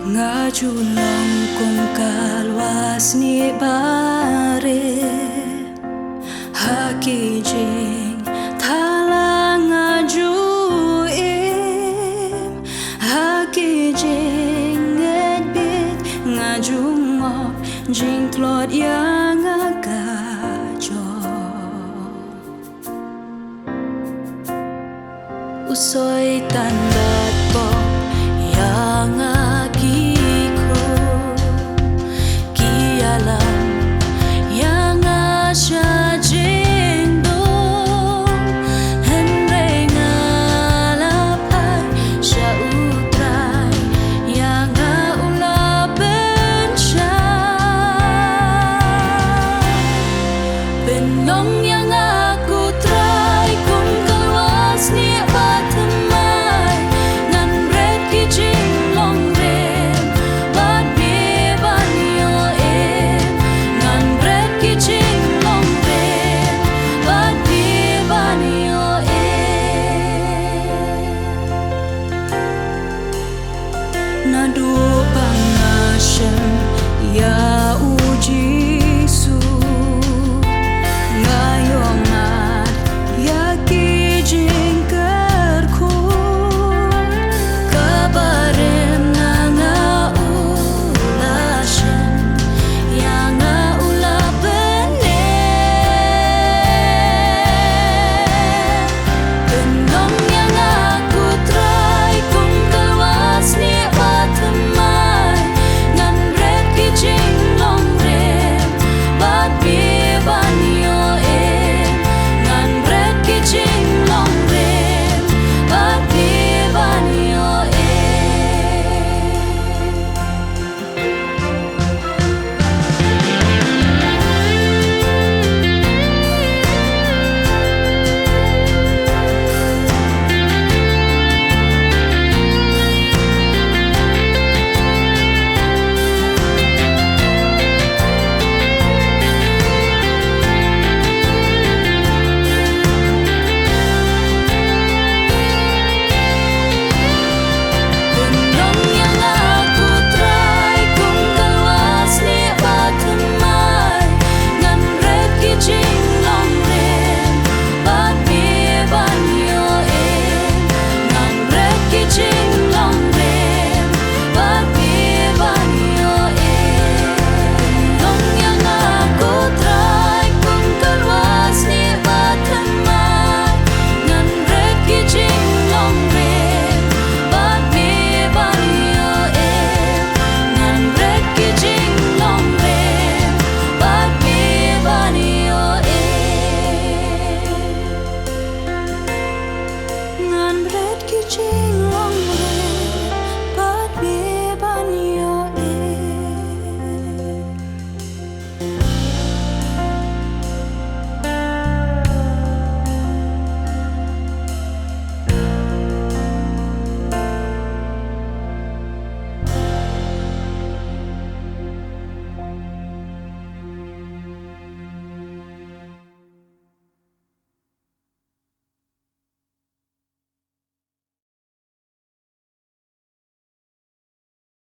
Ngajulong kong kalwas ni bare Hakijing talang ngajuim Hakijing edbit ngajungok jing tlot yang agajo Usoy tandat po yang agiko Kialam yang asya jingdong Henry ngalapay siya utray yang aulapan siya Benong yang aku try kung kalwas ni batamay Ngan red kijing long rim Bad biban yo Ngan red kijing long rim Bad biban yo Nadu pangasyan ya uji